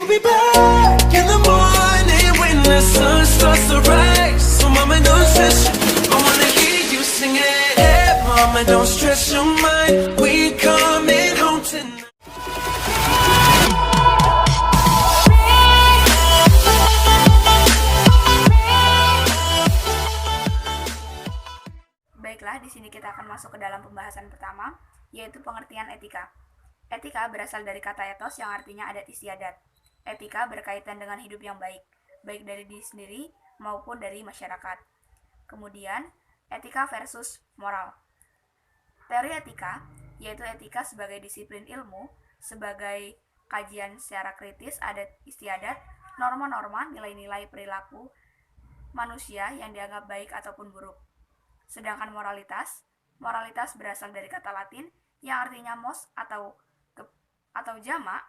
be back in the morning when the sun starts to rise. So mama, don't stress. I wanna hear you singing. Hey, mama, don't stress your mind. We coming home tonight. Baiklah, di sini kita akan masuk ke dalam pembahasan pertama, yaitu pengertian etika. Etika berasal dari kata etos yang artinya adat istiadat. Etika berkaitan dengan hidup yang baik, baik dari diri sendiri maupun dari masyarakat. Kemudian, etika versus moral. Teori etika, yaitu etika sebagai disiplin ilmu, sebagai kajian secara kritis adat istiadat, norma-norma, nilai-nilai perilaku manusia yang dianggap baik ataupun buruk. Sedangkan moralitas berasal dari kata Latin yang artinya mos atau jamak,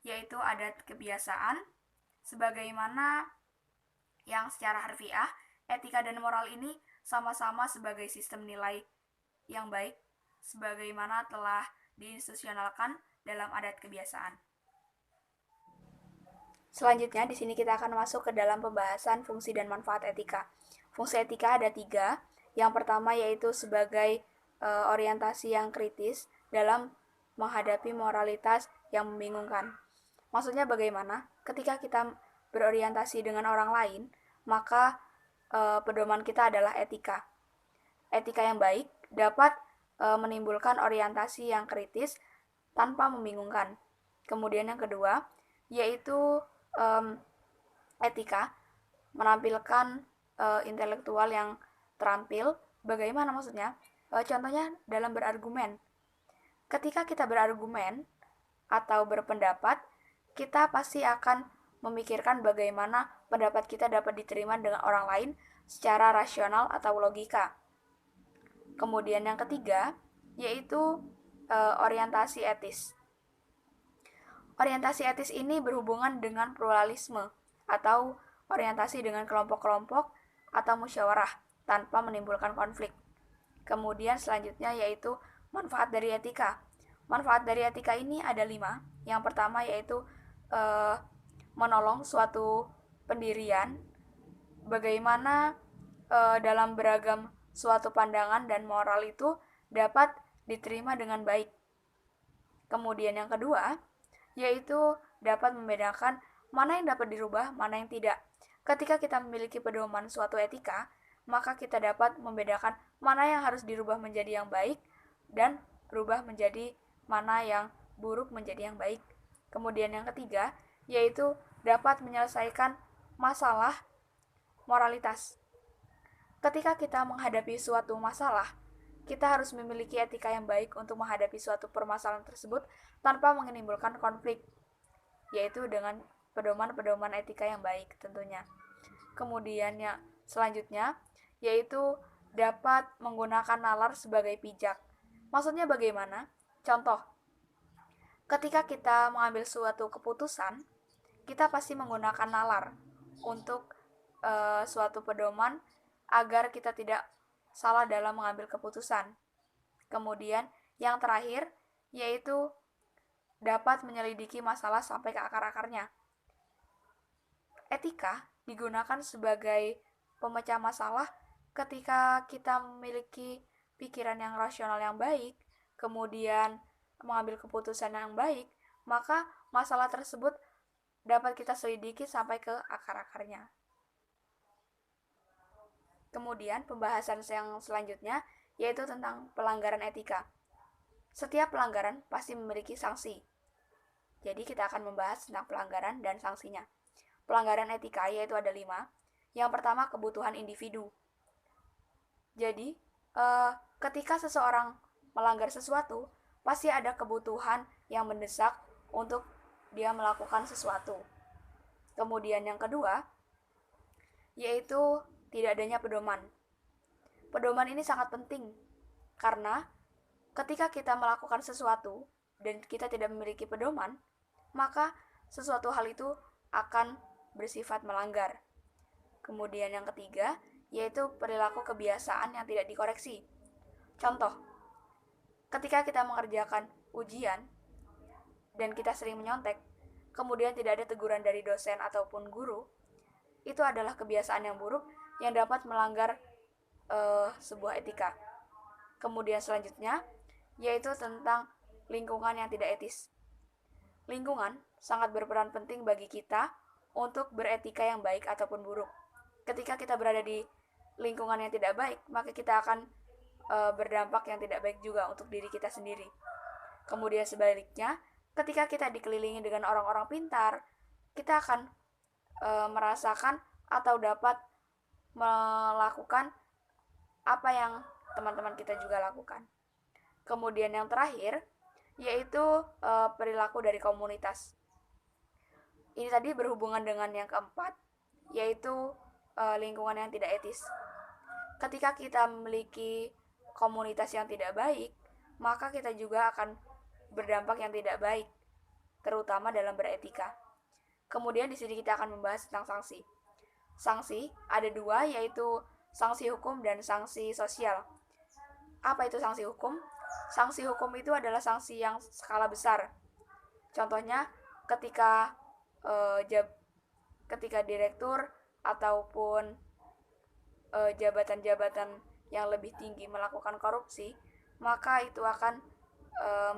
yaitu adat kebiasaan, sebagaimana yang secara harfiah, etika dan moral ini sama-sama sebagai sistem nilai yang baik, sebagaimana telah diinstitusionalkan dalam adat kebiasaan. Selanjutnya, di sini kita akan masuk ke dalam pembahasan fungsi dan manfaat etika. Fungsi etika ada 3. Yang pertama yaitu sebagai orientasi yang kritis dalam menghadapi moralitas yang membingungkan. Maksudnya bagaimana? Ketika kita berorientasi dengan orang lain, maka pedoman kita adalah etika. Etika yang baik dapat menimbulkan orientasi yang kritis tanpa membingungkan. Kemudian yang kedua, yaitu etika menampilkan intelektual yang terampil. Bagaimana maksudnya? Contohnya dalam berargumen. Ketika kita berargumen atau berpendapat, kita pasti akan memikirkan bagaimana pendapat kita dapat diterima dengan orang lain secara rasional atau logika. Kemudian yang ketiga, yaitu orientasi etis. Orientasi etis ini berhubungan dengan pluralisme atau orientasi dengan kelompok-kelompok atau musyawarah tanpa menimbulkan konflik. Kemudian selanjutnya yaitu manfaat dari etika. Manfaat dari etika ini ada 5. Yang pertama yaitu menolong suatu pendirian, bagaimana dalam beragam suatu pandangan dan moral itu dapat diterima dengan baik. Kemudian yang kedua yaitu dapat membedakan mana yang dapat dirubah, mana yang tidak. Ketika kita memiliki pedoman suatu etika, maka kita dapat membedakan mana yang harus dirubah menjadi yang baik dan berubah menjadi mana yang buruk menjadi yang baik. Kemudian yang ketiga, yaitu dapat menyelesaikan masalah moralitas. Ketika kita menghadapi suatu masalah, kita harus memiliki etika yang baik untuk menghadapi suatu permasalahan tersebut tanpa menimbulkan konflik, yaitu dengan pedoman-pedoman etika yang baik tentunya. Kemudian yang selanjutnya, yaitu dapat menggunakan nalar sebagai pijak. Maksudnya bagaimana? Contoh, ketika kita mengambil suatu keputusan, kita pasti menggunakan nalar untuk suatu pedoman agar kita tidak salah dalam mengambil keputusan. Kemudian yang terakhir yaitu dapat menyelidiki masalah sampai ke akar-akarnya. Etika digunakan sebagai pemecah masalah ketika kita memiliki pikiran yang rasional yang baik, kemudian mengambil keputusan yang baik, maka masalah tersebut dapat kita selidiki sampai ke akar-akarnya. Kemudian pembahasan yang selanjutnya yaitu tentang pelanggaran etika. Setiap pelanggaran pasti memiliki sanksi. Jadi kita akan membahas tentang pelanggaran dan sanksinya. Pelanggaran etika yaitu ada 5. Yang pertama, kebutuhan individu. Jadi ketika seseorang melanggar sesuatu, pasti ada kebutuhan yang mendesak untuk dia melakukan sesuatu. Kemudian yang kedua, yaitu tidak adanya pedoman. Pedoman ini sangat penting, karena ketika kita melakukan sesuatu dan kita tidak memiliki pedoman, maka sesuatu hal itu akan bersifat melanggar. Kemudian yang ketiga, yaitu perilaku kebiasaan yang tidak dikoreksi. Contoh, ketika kita mengerjakan ujian dan kita sering menyontek, kemudian tidak ada teguran dari dosen ataupun guru, itu adalah kebiasaan yang buruk yang dapat melanggar sebuah etika. Kemudian selanjutnya yaitu tentang lingkungan yang tidak etis. Lingkungan sangat berperan penting bagi kita untuk beretika yang baik ataupun buruk. Ketika kita berada di lingkungan yang tidak baik, maka kita akan berdampak yang tidak baik juga untuk diri kita sendiri. Kemudian sebaliknya, ketika kita dikelilingi dengan orang-orang pintar, kita akan merasakan atau dapat melakukan apa yang teman-teman kita juga lakukan. Kemudian yang terakhir yaitu perilaku dari komunitas. Ini tadi berhubungan dengan yang keempat, yaitu lingkungan yang tidak etis. Ketika kita memiliki komunitas yang tidak baik, maka kita juga akan berdampak yang tidak baik, terutama dalam beretika. Kemudian di sini kita akan membahas tentang sanksi. Sanksi ada dua, yaitu sanksi hukum dan sanksi sosial. Apa itu sanksi hukum? Sanksi hukum itu adalah sanksi yang skala besar. Contohnya ketika direktur ataupun jabatan-jabatan yang lebih tinggi melakukan korupsi, maka itu akan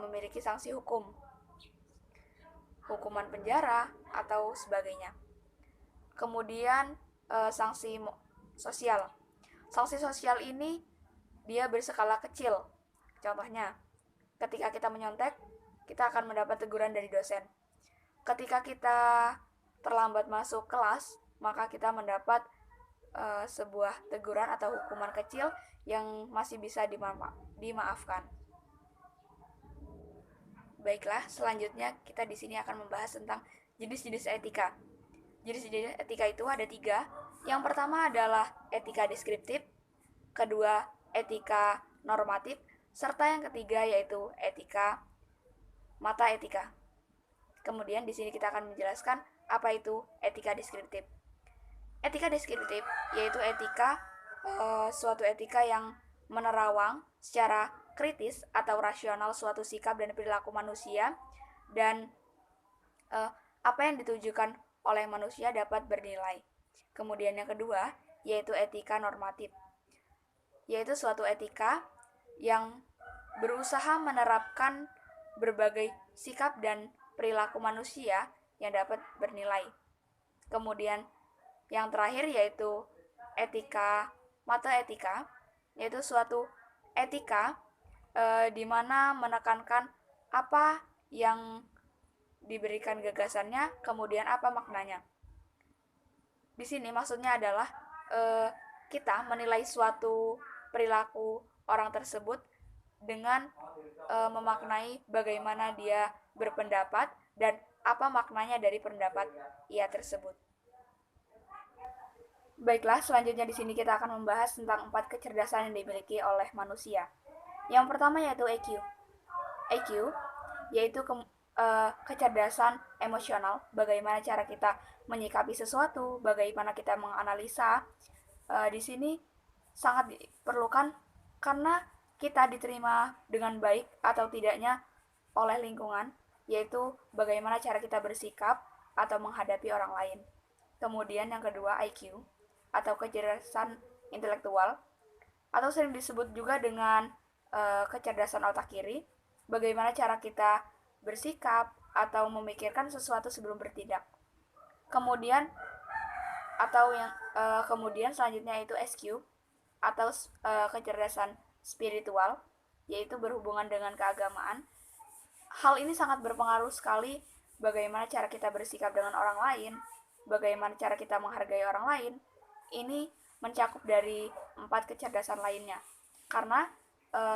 memiliki sanksi hukum, hukuman penjara atau sebagainya. Kemudian sanksi sosial. Sanksi sosial ini dia berskala kecil. Contohnya, ketika kita menyontek, kita akan mendapat teguran dari dosen. Ketika kita terlambat masuk kelas, maka kita mendapat sebuah teguran atau hukuman kecil yang masih bisa dimaafkan. Baiklah, selanjutnya kita di sini akan membahas tentang jenis-jenis etika. Jenis-jenis etika itu ada 3. Yang pertama adalah etika deskriptif, kedua etika normatif, serta yang ketiga yaitu etika mata etika. Kemudian di sini kita akan menjelaskan apa itu etika deskriptif. Etika deskriptif yaitu suatu etika yang menerawang secara kritis atau rasional suatu sikap dan perilaku manusia, dan apa yang ditujukan oleh manusia dapat bernilai. Kemudian yang kedua yaitu etika normatif, yaitu suatu etika yang berusaha menerapkan berbagai sikap dan perilaku manusia yang dapat bernilai. Kemudian yang terakhir yaitu etika mata etika, yaitu suatu etika di mana menekankan apa yang diberikan gagasannya, kemudian apa maknanya. Di sini maksudnya adalah kita menilai suatu perilaku orang tersebut dengan memaknai bagaimana dia berpendapat dan apa maknanya dari pendapat ia tersebut. Baiklah, selanjutnya di sini kita akan membahas tentang 4 kecerdasan yang dimiliki oleh manusia. Yang pertama yaitu EQ. EQ yaitu kecerdasan emosional, bagaimana cara kita menyikapi sesuatu, bagaimana kita menganalisa. Di sini sangat diperlukan karena kita diterima dengan baik atau tidaknya oleh lingkungan, yaitu bagaimana cara kita bersikap atau menghadapi orang lain. Kemudian yang kedua IQ atau kecerdasan intelektual, atau sering disebut juga dengan kecerdasan otak kiri, bagaimana cara kita bersikap atau memikirkan sesuatu sebelum bertindak. Kemudian kemudian selanjutnya itu SQ atau kecerdasan spiritual, yaitu berhubungan dengan keagamaan. Hal ini sangat berpengaruh sekali bagaimana cara kita bersikap dengan orang lain, bagaimana cara kita menghargai orang lain. Ini mencakup dari 4 kecerdasan lainnya, karena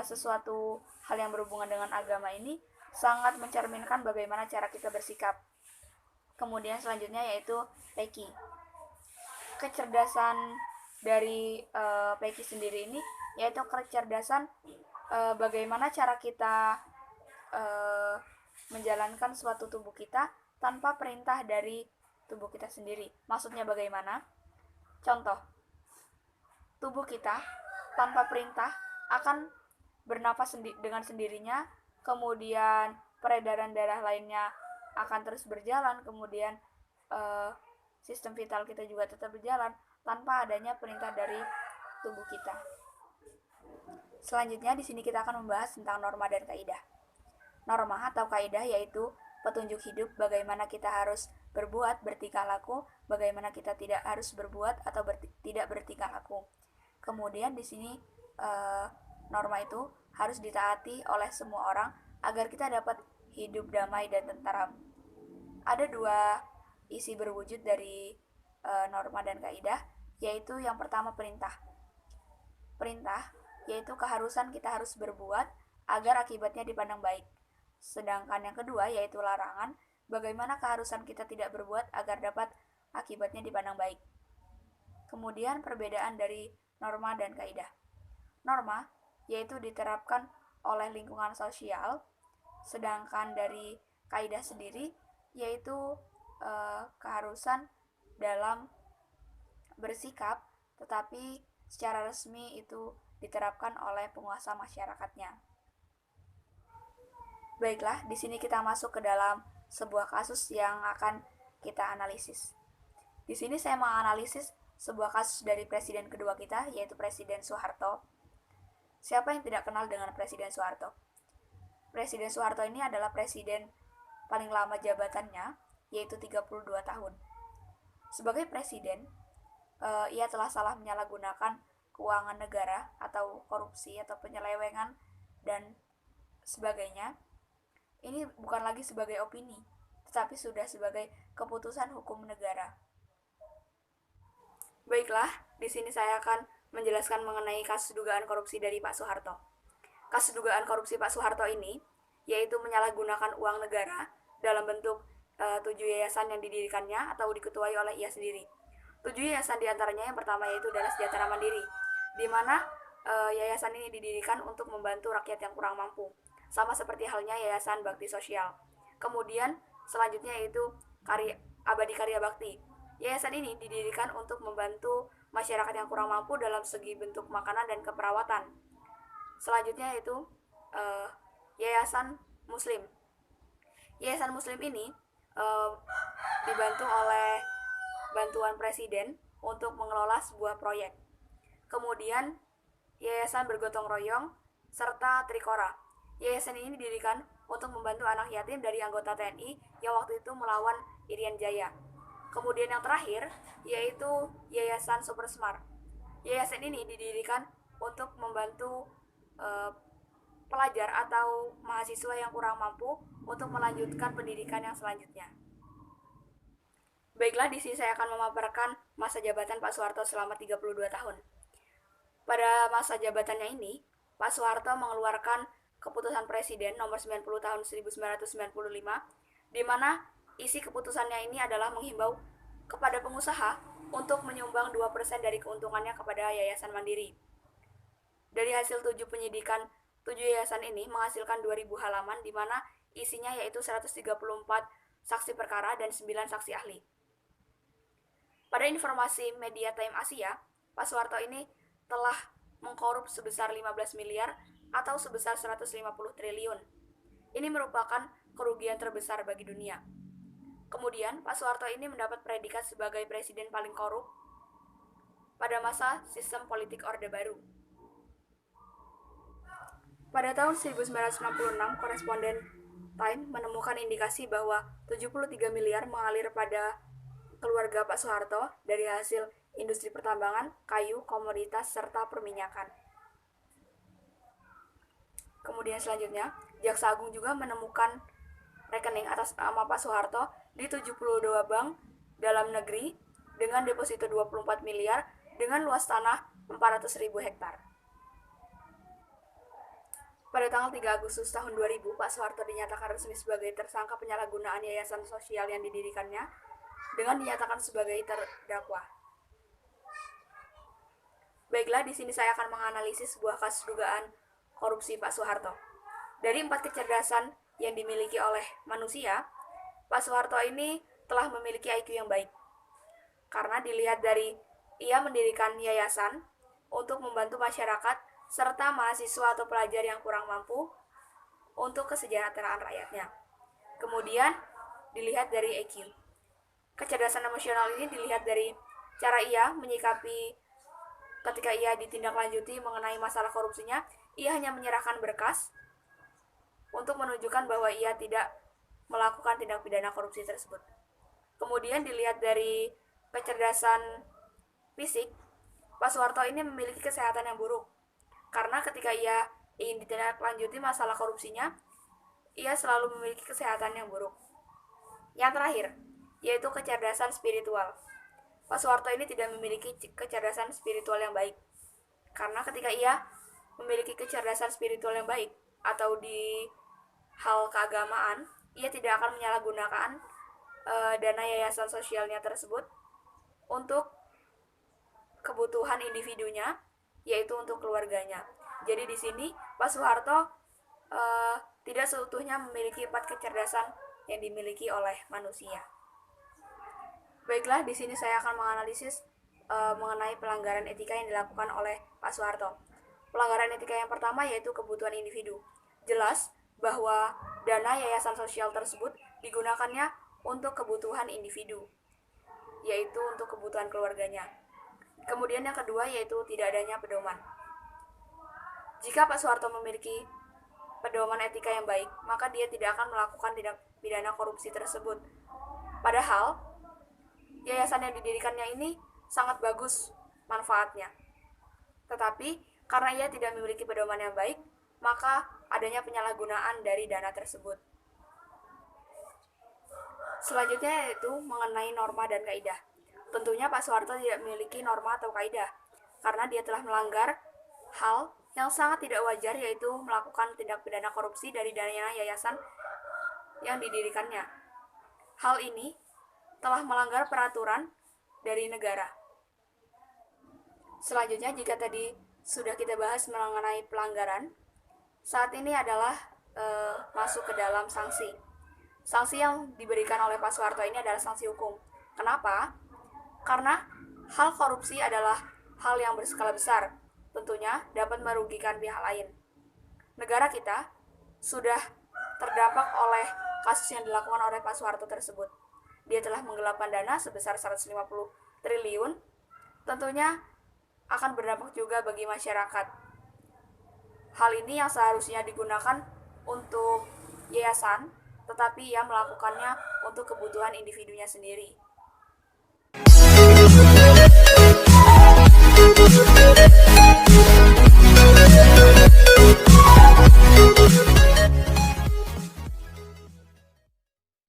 sesuatu hal yang berhubungan dengan agama ini sangat mencerminkan bagaimana cara kita bersikap. Kemudian selanjutnya yaitu Peki. Kecerdasan dari Peki sendiri ini yaitu kecerdasan bagaimana cara kita menjalankan suatu tubuh kita tanpa perintah dari tubuh kita sendiri. Maksudnya bagaimana? Contoh, tubuh kita tanpa perintah akan bernafas dengan sendirinya, kemudian peredaran darah lainnya akan terus berjalan, kemudian sistem vital kita juga tetap berjalan tanpa adanya perintah dari tubuh kita. Selanjutnya di sini kita akan membahas tentang norma dan kaidah. Norma atau kaidah yaitu petunjuk hidup bagaimana kita harus berbuat, bertingkah laku, bagaimana kita tidak harus berbuat atau tidak bertingkah laku. Kemudian di sini norma itu harus ditaati oleh semua orang agar kita dapat hidup damai dan tentram. Ada dua isi berwujud dari norma dan kaidah, yaitu yang pertama perintah. Perintah yaitu keharusan kita harus berbuat agar akibatnya dipandang baik. Sedangkan yang kedua yaitu larangan, bagaimana keharusan kita tidak berbuat agar dapat akibatnya dipandang baik. Kemudian perbedaan dari norma dan kaidah. Norma yaitu diterapkan oleh lingkungan sosial, sedangkan dari kaidah sendiri yaitu keharusan dalam bersikap, tetapi secara resmi itu diterapkan oleh penguasa masyarakatnya. Baiklah, di sini kita masuk ke dalam sebuah kasus yang akan kita analisis. Di sini saya menganalisis sebuah kasus dari presiden kedua kita, yaitu Presiden Soeharto. Siapa yang tidak kenal dengan Presiden Soeharto? Presiden Soeharto ini adalah presiden paling lama jabatannya, yaitu 32 tahun. Sebagai presiden, ia telah salah menyalahgunakan keuangan negara atau korupsi atau penyelewengan dan sebagainya. Ini bukan lagi sebagai opini, tetapi sudah sebagai keputusan hukum negara. Baiklah, di sini saya akan menjelaskan mengenai kasus dugaan korupsi dari Pak Soeharto. Kasus dugaan korupsi Pak Soeharto ini yaitu menyalahgunakan uang negara dalam bentuk 7 yayasan yang didirikannya atau diketuai oleh ia sendiri. 7 yayasan diantaranya yang pertama yaitu Dana Sejahtera Mandiri, di mana yayasan ini didirikan untuk membantu rakyat yang kurang mampu, sama seperti halnya Yayasan Bakti Sosial. Kemudian selanjutnya yaitu Abadi Karya Bakti. Yayasan ini didirikan untuk membantu masyarakat yang kurang mampu dalam segi bentuk makanan dan keperawatan. Selanjutnya yaitu Yayasan Muslim. Yayasan Muslim ini dibantu oleh bantuan presiden untuk mengelola sebuah proyek. Kemudian Yayasan Bergotong Royong serta Trikora. Yayasan ini didirikan untuk membantu anak yatim dari anggota TNI yang waktu itu melawan Irian Jaya. Kemudian yang terakhir yaitu Yayasan Super Smart. Yayasan ini didirikan untuk membantu pelajar atau mahasiswa yang kurang mampu untuk melanjutkan pendidikan yang selanjutnya. Baiklah, di sini saya akan memaparkan masa jabatan Pak Soeharto selama 32 tahun. Pada masa jabatannya ini, Pak Soeharto mengeluarkan Keputusan Presiden nomor 90 tahun 1995, di mana isi keputusannya ini adalah menghimbau kepada pengusaha untuk menyumbang 2% dari keuntungannya kepada Yayasan Mandiri. Dari hasil 7 penyidikan, 7 yayasan ini menghasilkan 2000 halaman, di mana isinya yaitu 134 saksi perkara dan 9 saksi ahli. Pada informasi Media Time Asia, Pak Soeharto ini telah mengkorup sebesar 15 miliar atau sebesar 150 triliun. Ini merupakan kerugian terbesar bagi dunia. Kemudian, Pak Soeharto ini mendapat predikat sebagai presiden paling korup pada masa sistem politik Orde Baru. Pada tahun 1966, koresponden Time menemukan indikasi bahwa 73 miliar mengalir pada keluarga Pak Soeharto dari hasil industri pertambangan, kayu, komoditas, serta perminyakan. Kemudian selanjutnya, Jaksa Agung juga menemukan rekening atas nama Pak Soeharto di 72 bank dalam negeri dengan deposito 24 miliar dengan luas tanah 400.000 hektar. Pada tanggal 3 Agustus tahun 2000, Pak Soeharto dinyatakan resmi sebagai tersangka penyalahgunaan yayasan sosial yang didirikannya dengan dinyatakan sebagai terdakwa. Baiklah, di sini saya akan menganalisis sebuah kasus dugaan korupsi Pak Soeharto. Dari 4 kecerdasan yang dimiliki oleh manusia, Pak Soeharto ini telah memiliki IQ yang baik. Karena dilihat dari ia mendirikan yayasan untuk membantu masyarakat serta mahasiswa atau pelajar yang kurang mampu untuk kesejahteraan rakyatnya. Kemudian, dilihat dari EQ. Kecerdasan emosional ini dilihat dari cara ia menyikapi ketika ia ditindaklanjuti mengenai masalah korupsinya. Ia hanya menyerahkan berkas untuk menunjukkan bahwa ia tidak melakukan tindak pidana korupsi tersebut. Kemudian dilihat dari kecerdasan fisik, Pak Soeharto ini memiliki kesehatan yang buruk. Karena ketika ia ingin ditindaklanjuti masalah korupsinya, ia selalu memiliki kesehatan yang buruk. Yang terakhir, yaitu kecerdasan spiritual. Pak Soeharto ini tidak memiliki kecerdasan spiritual yang baik. Karena ketika ia memiliki kecerdasan spiritual yang baik, atau di hal keagamaan, ia tidak akan menyalahgunakan dana yayasan sosialnya tersebut untuk kebutuhan individunya, yaitu untuk keluarganya. Jadi di sini Pak Soeharto tidak seutuhnya memiliki 4 kecerdasan yang dimiliki oleh manusia. Baiklah, di sini saya akan menganalisis mengenai pelanggaran etika yang dilakukan oleh Pak Soeharto. Pelanggaran etika yang pertama yaitu kebutuhan individu. Jelas bahwa dana yayasan sosial tersebut digunakannya untuk kebutuhan individu, yaitu untuk kebutuhan keluarganya. Kemudian yang kedua yaitu tidak adanya pedoman. Jika Pak Soeharto memiliki pedoman etika yang baik, maka dia tidak akan melakukan tindak pidana korupsi tersebut. Padahal, yayasan yang didirikannya ini sangat bagus manfaatnya. Tetapi, karena ia tidak memiliki pedoman yang baik, maka adanya penyalahgunaan dari dana tersebut. Selanjutnya yaitu mengenai norma dan kaidah. Tentunya Pak Soeharto tidak memiliki norma atau kaidah, karena dia telah melanggar hal yang sangat tidak wajar, yaitu melakukan tindak pidana korupsi dari dana yayasan yang didirikannya. Hal ini telah melanggar peraturan dari negara. Selanjutnya, jika tadi sudah kita bahas mengenai pelanggaran, saat ini adalah masuk ke dalam sanksi. Sanksi yang diberikan oleh Pak Soeharto ini adalah sanksi hukum. Kenapa? Karena hal korupsi adalah hal yang berskala besar, tentunya dapat merugikan pihak lain. Negara kita sudah terdampak oleh kasus yang dilakukan oleh Pak Soeharto tersebut. Dia telah menggelapkan dana sebesar 150 triliun, tentunya akan berdampak juga bagi masyarakat. Hal ini yang seharusnya digunakan untuk yayasan, tetapi ia melakukannya untuk kebutuhan individunya sendiri.